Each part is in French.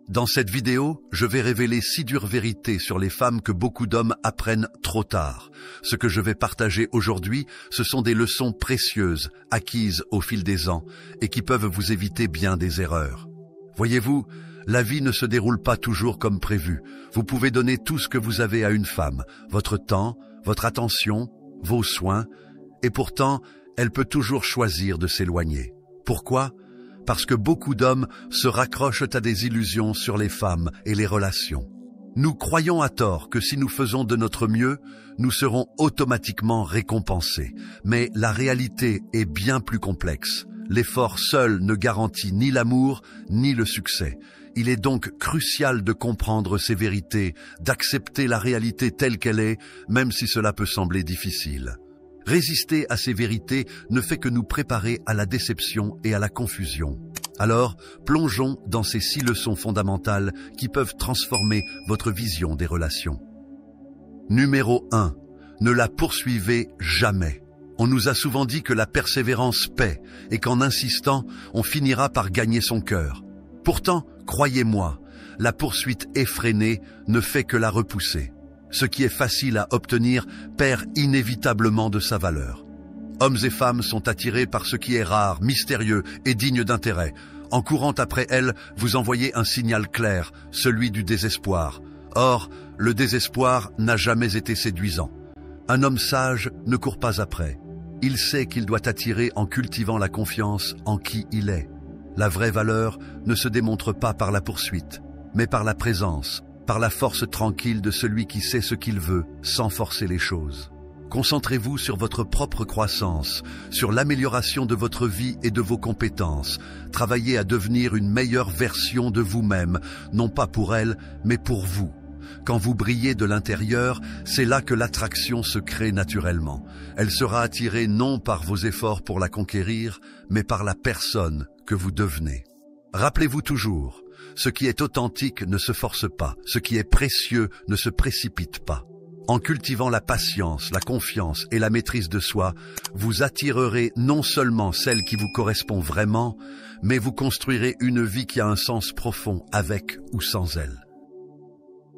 Dans cette vidéo, je vais révéler 6 dures vérités sur les femmes que beaucoup d'hommes apprennent trop tard. Ce que je vais partager aujourd'hui, ce sont des leçons précieuses, acquises au fil des ans, et qui peuvent vous éviter bien des erreurs. Voyez-vous, la vie ne se déroule pas toujours comme prévu. Vous pouvez donner tout ce que vous avez à une femme, votre temps, votre attention, vos soins, et pourtant, elle peut toujours choisir de s'éloigner. Pourquoi ? Parce que beaucoup d'hommes se raccrochent à des illusions sur les femmes et les relations. Nous croyons à tort que si nous faisons de notre mieux, nous serons automatiquement récompensés. Mais la réalité est bien plus complexe. L'effort seul ne garantit ni l'amour, ni le succès. Il est donc crucial de comprendre ces vérités, d'accepter la réalité telle qu'elle est, même si cela peut sembler difficile. Résister à ces vérités ne fait que nous préparer à la déception et à la confusion. Alors, plongeons dans ces 6 leçons fondamentales qui peuvent transformer votre vision des relations. Numéro 1. Ne la poursuivez jamais. On nous a souvent dit que la persévérance paie et qu'en insistant, on finira par gagner son cœur. Pourtant, croyez-moi, la poursuite effrénée ne fait que la repousser. Ce qui est facile à obtenir perd inévitablement de sa valeur. Hommes et femmes sont attirés par ce qui est rare, mystérieux et digne d'intérêt. En courant après elle, vous envoyez un signal clair, celui du désespoir. Or, le désespoir n'a jamais été séduisant. Un homme sage ne court pas après. Il sait qu'il doit attirer en cultivant la confiance en qui il est. La vraie valeur ne se démontre pas par la poursuite, mais par la présence, par la force tranquille de celui qui sait ce qu'il veut, sans forcer les choses. Concentrez-vous sur votre propre croissance, sur l'amélioration de votre vie et de vos compétences. Travaillez à devenir une meilleure version de vous-même, non pas pour elle, mais pour vous. Quand vous brillez de l'intérieur, c'est là que l'attraction se crée naturellement. Elle sera attirée non par vos efforts pour la conquérir, mais par la personne que vous devenez. Rappelez-vous toujours, ce qui est authentique ne se force pas, ce qui est précieux ne se précipite pas. En cultivant la patience, la confiance et la maîtrise de soi, vous attirerez non seulement celle qui vous correspond vraiment, mais vous construirez une vie qui a un sens profond avec ou sans elle.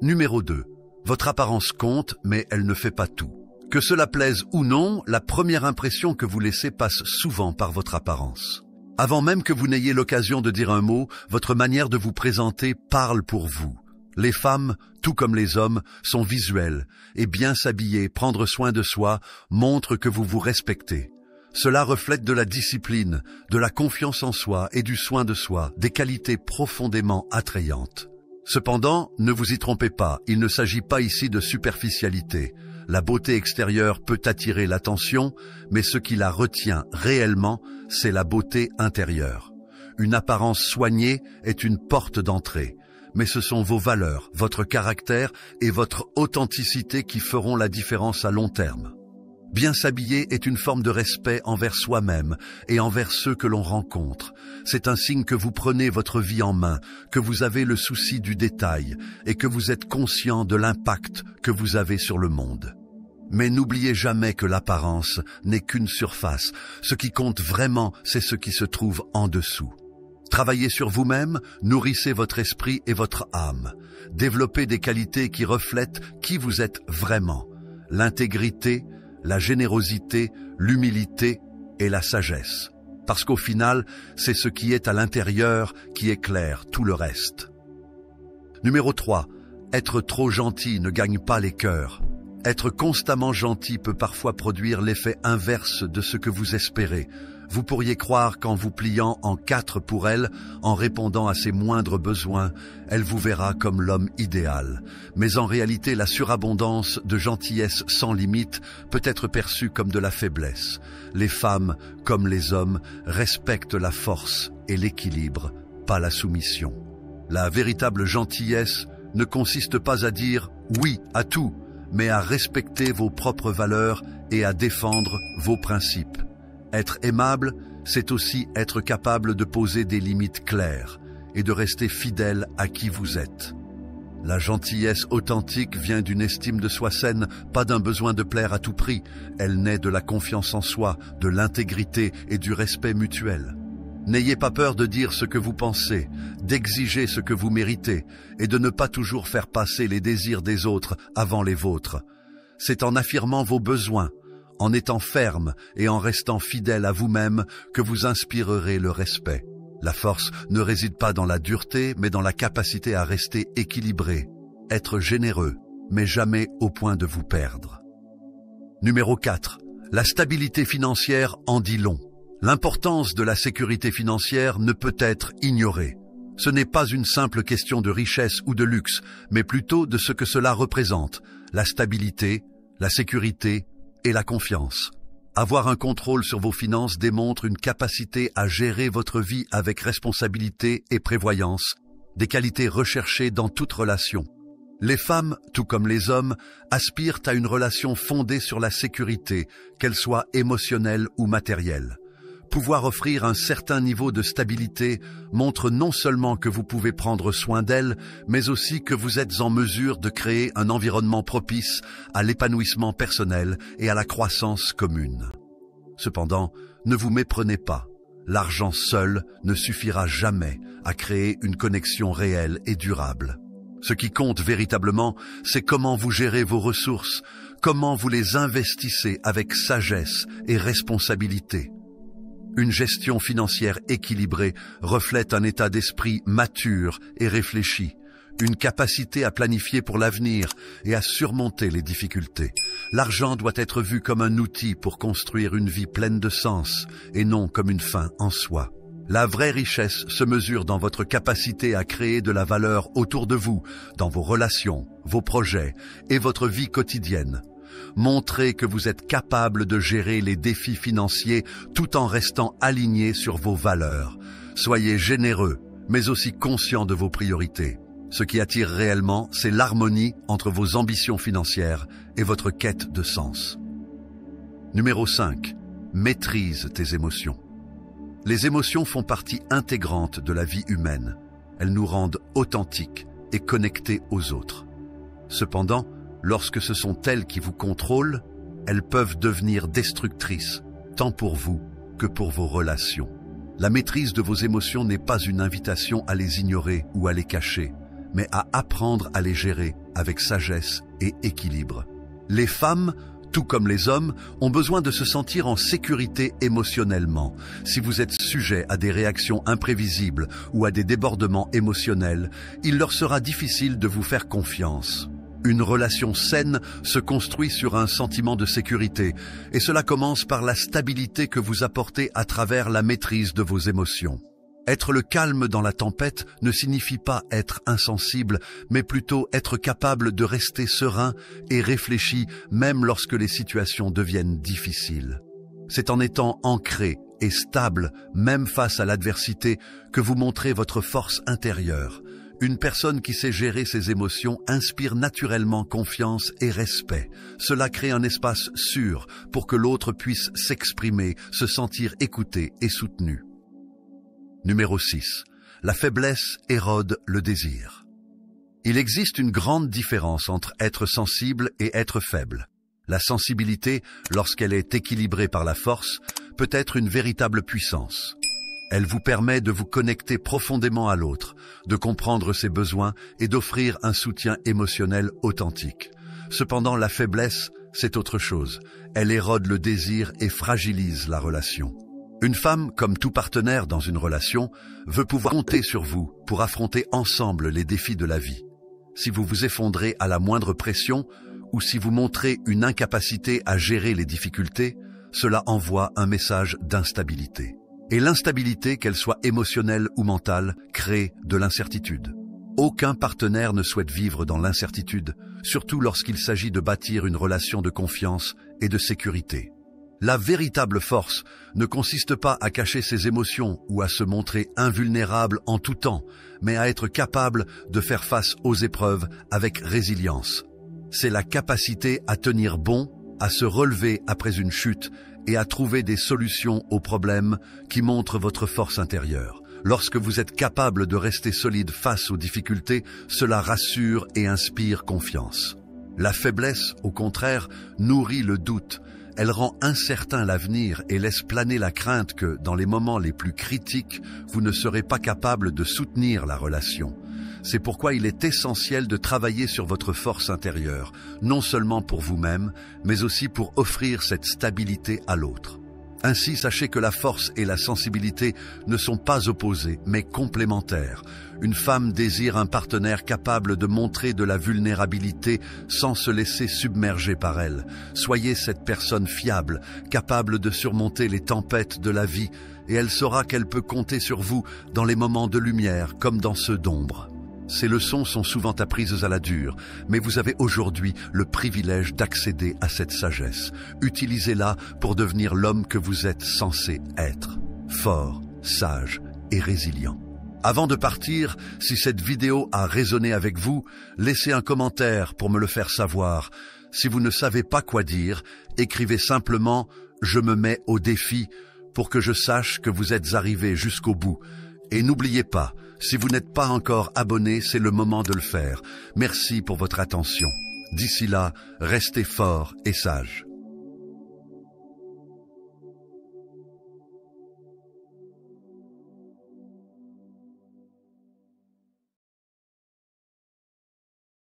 Numéro 2. Votre apparence compte, mais elle ne fait pas tout. Que cela plaise ou non, la première impression que vous laissez passe souvent par votre apparence. Avant même que vous n'ayez l'occasion de dire un mot, votre manière de vous présenter parle pour vous. Les femmes, tout comme les hommes, sont visuelles, et bien s'habiller, prendre soin de soi, montre que vous vous respectez. Cela reflète de la discipline, de la confiance en soi et du soin de soi, des qualités profondément attrayantes. Cependant, ne vous y trompez pas, il ne s'agit pas ici de superficialité. La beauté extérieure peut attirer l'attention, mais ce qui la retient réellement, c'est la beauté intérieure. Une apparence soignée est une porte d'entrée, mais ce sont vos valeurs, votre caractère et votre authenticité qui feront la différence à long terme. Bien s'habiller est une forme de respect envers soi-même et envers ceux que l'on rencontre. C'est un signe que vous prenez votre vie en main, que vous avez le souci du détail et que vous êtes conscient de l'impact que vous avez sur le monde. Mais n'oubliez jamais que l'apparence n'est qu'une surface. Ce qui compte vraiment, c'est ce qui se trouve en dessous. Travaillez sur vous-même, nourrissez votre esprit et votre âme. Développez des qualités qui reflètent qui vous êtes vraiment. L'intégrité, la générosité, l'humilité et la sagesse. Parce qu'au final, c'est ce qui est à l'intérieur qui éclaire tout le reste. Numéro 3. Être trop gentil ne gagne pas les cœurs. Être constamment gentil peut parfois produire l'effet inverse de ce que vous espérez. Vous pourriez croire qu'en vous pliant en 4 pour elle, en répondant à ses moindres besoins, elle vous verra comme l'homme idéal. Mais en réalité, la surabondance de gentillesse sans limite peut être perçue comme de la faiblesse. Les femmes, comme les hommes, respectent la force et l'équilibre, pas la soumission. La véritable gentillesse ne consiste pas à dire oui à tout, mais à respecter vos propres valeurs et à défendre vos principes. Être aimable, c'est aussi être capable de poser des limites claires et de rester fidèle à qui vous êtes. La gentillesse authentique vient d'une estime de soi saine, pas d'un besoin de plaire à tout prix. Elle naît de la confiance en soi, de l'intégrité et du respect mutuel. N'ayez pas peur de dire ce que vous pensez, d'exiger ce que vous méritez et de ne pas toujours faire passer les désirs des autres avant les vôtres. C'est en affirmant vos besoins, en étant ferme et en restant fidèle à vous-même que vous inspirerez le respect. La force ne réside pas dans la dureté, mais dans la capacité à rester équilibré, être généreux, mais jamais au point de vous perdre. Numéro 4. La stabilité financière en dit long. L'importance de la sécurité financière ne peut être ignorée. Ce n'est pas une simple question de richesse ou de luxe, mais plutôt de ce que cela représente, la stabilité, la sécurité et la confiance. Avoir un contrôle sur vos finances démontre une capacité à gérer votre vie avec responsabilité et prévoyance, des qualités recherchées dans toute relation. Les femmes, tout comme les hommes, aspirent à une relation fondée sur la sécurité, qu'elle soit émotionnelle ou matérielle. Pouvoir offrir un certain niveau de stabilité montre non seulement que vous pouvez prendre soin d'elle, mais aussi que vous êtes en mesure de créer un environnement propice à l'épanouissement personnel et à la croissance commune. Cependant, ne vous méprenez pas. L'argent seul ne suffira jamais à créer une connexion réelle et durable. Ce qui compte véritablement, c'est comment vous gérez vos ressources, comment vous les investissez avec sagesse et responsabilité. Une gestion financière équilibrée reflète un état d'esprit mature et réfléchi, une capacité à planifier pour l'avenir et à surmonter les difficultés. L'argent doit être vu comme un outil pour construire une vie pleine de sens et non comme une fin en soi. La vraie richesse se mesure dans votre capacité à créer de la valeur autour de vous, dans vos relations, vos projets et votre vie quotidienne. Montrez que vous êtes capable de gérer les défis financiers tout en restant aligné sur vos valeurs. Soyez généreux, mais aussi conscient de vos priorités. Ce qui attire réellement, c'est l'harmonie entre vos ambitions financières et votre quête de sens. Numéro 5. Maîtrise tes émotions. Les émotions font partie intégrante de la vie humaine. Elles nous rendent authentiques et connectés aux autres. Cependant, lorsque ce sont elles qui vous contrôlent, elles peuvent devenir destructrices, tant pour vous que pour vos relations. La maîtrise de vos émotions n'est pas une invitation à les ignorer ou à les cacher, mais à apprendre à les gérer avec sagesse et équilibre. Les femmes, tout comme les hommes, ont besoin de se sentir en sécurité émotionnellement. Si vous êtes sujet à des réactions imprévisibles ou à des débordements émotionnels, il leur sera difficile de vous faire confiance. Une relation saine se construit sur un sentiment de sécurité, et cela commence par la stabilité que vous apportez à travers la maîtrise de vos émotions. Être le calme dans la tempête ne signifie pas être insensible, mais plutôt être capable de rester serein et réfléchi même lorsque les situations deviennent difficiles. C'est en étant ancré et stable, même face à l'adversité, que vous montrez votre force intérieure. Une personne qui sait gérer ses émotions inspire naturellement confiance et respect. Cela crée un espace sûr pour que l'autre puisse s'exprimer, se sentir écouté et soutenu. Numéro 6. La faiblesse érode le désir. Il existe une grande différence entre être sensible et être faible. La sensibilité, lorsqu'elle est équilibrée par la force, peut être une véritable puissance. Elle vous permet de vous connecter profondément à l'autre, de comprendre ses besoins et d'offrir un soutien émotionnel authentique. Cependant, la faiblesse, c'est autre chose. Elle érode le désir et fragilise la relation. Une femme, comme tout partenaire dans une relation, veut pouvoir compter sur vous pour affronter ensemble les défis de la vie. Si vous vous effondrez à la moindre pression ou si vous montrez une incapacité à gérer les difficultés, cela envoie un message d'instabilité. Et l'instabilité, qu'elle soit émotionnelle ou mentale, crée de l'incertitude. Aucun partenaire ne souhaite vivre dans l'incertitude, surtout lorsqu'il s'agit de bâtir une relation de confiance et de sécurité. La véritable force ne consiste pas à cacher ses émotions ou à se montrer invulnérable en tout temps, mais à être capable de faire face aux épreuves avec résilience. C'est la capacité à tenir bon, à se relever après une chute et à trouver des solutions aux problèmes qui montrent votre force intérieure. Lorsque vous êtes capable de rester solide face aux difficultés, cela rassure et inspire confiance. La faiblesse, au contraire, nourrit le doute. Elle rend incertain l'avenir et laisse planer la crainte que, dans les moments les plus critiques, vous ne serez pas capable de soutenir la relation. C'est pourquoi il est essentiel de travailler sur votre force intérieure, non seulement pour vous-même, mais aussi pour offrir cette stabilité à l'autre. Ainsi, sachez que la force et la sensibilité ne sont pas opposées, mais complémentaires. Une femme désire un partenaire capable de montrer de la vulnérabilité sans se laisser submerger par elle. Soyez cette personne fiable, capable de surmonter les tempêtes de la vie, et elle saura qu'elle peut compter sur vous dans les moments de lumière comme dans ceux d'ombre. Ces leçons sont souvent apprises à la dure, mais vous avez aujourd'hui le privilège d'accéder à cette sagesse. Utilisez-la pour devenir l'homme que vous êtes censé être, fort, sage et résilient. Avant de partir, si cette vidéo a résonné avec vous, laissez un commentaire pour me le faire savoir. Si vous ne savez pas quoi dire, écrivez simplement « Je me mets au défi » pour que je sache que vous êtes arrivé jusqu'au bout. Et n'oubliez pas, si vous n'êtes pas encore abonné, c'est le moment de le faire. Merci pour votre attention. D'ici là, restez fort et sage.